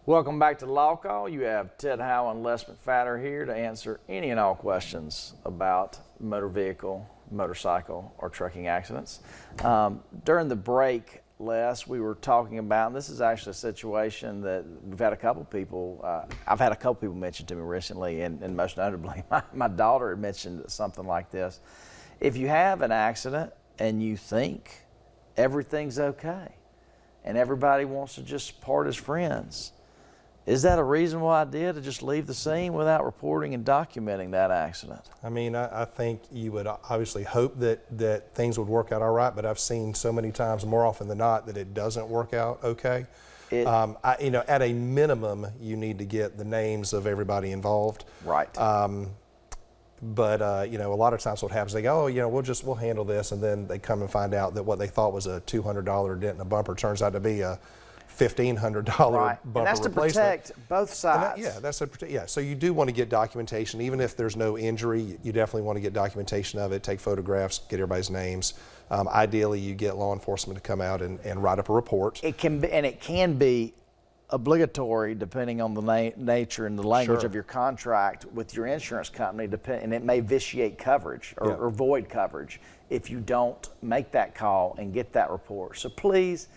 Welcome back to LawCall. You have Ted Howell and Les McFadder here to answer any and all questions about motor vehicle, motorcycle, or trucking accidents. During the break, Les, we were talking about, and this is actually a situation that we've had a couple people, I've had a couple people mention to me recently, and most notably my daughter had mentioned something like this. If you have an accident and you think everything's okay and everybody wants to just part as friends, is that a reasonable idea to just leave the scene without reporting and documenting that accident? I mean, I think you would obviously hope that things would work out all right, but I've seen so many times, more often than not, that it doesn't work out okay. At a minimum, you need to get the names of everybody involved. Right. But a lot of times what happens, they go, we'll handle this, and then they come and find out that what they thought was a $200 dent in a bumper turns out to be a $1,500 bumper replacement. And that's to protect both sides. So you do want to get documentation, even if there's no injury. You definitely want to get documentation of it, take photographs, get everybody's names. Ideally, you get law enforcement to come out and write up a report. It can be obligatory depending on the nature and the language of your contract with your insurance company, and it may vitiate coverage or void coverage if you don't make that call and get that report. So please,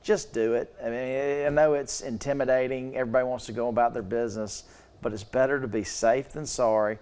just do it. I mean, I know it's intimidating. Everybody wants to go about their business, but it's better to be safe than sorry.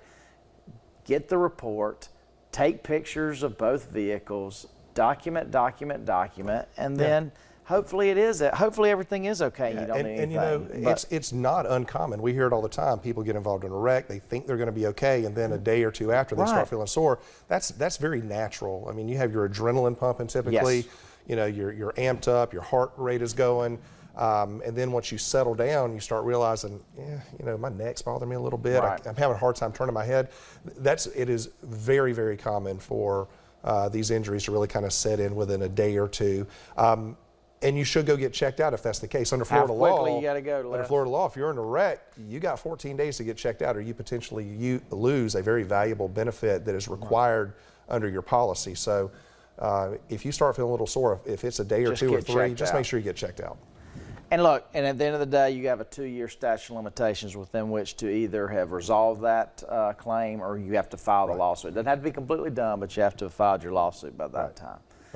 Get the report, take pictures of both vehicles, document, and then hopefully everything is okay. And you don't need anything. It's not uncommon. We hear it all the time. People get involved in a wreck. They think they're going to be okay, and then a day or two after they start feeling sore. That's very natural. I mean, you have your adrenaline pumping typically. Yes. You're amped up, your heart rate is going, and then once you settle down, you start realizing, my neck's bothering me a little bit. Right. I'm having a hard time turning my head. It is very, very common for these injuries to really kind of set in within a day or two. And you should go get checked out if that's the case. Under Florida law, you got to go to under Florida law, if you're in a wreck, you got 14 days to get checked out, or you potentially lose a very valuable benefit that is required under your policy. So if you start feeling a little sore, if it's a day or two or three, just make sure you get checked out. And look, and at the end of the day, you have a 2-year statute of limitations within which to either have resolved that claim or you have to file the lawsuit. It doesn't have to be completely done, but you have to have filed your lawsuit by that time.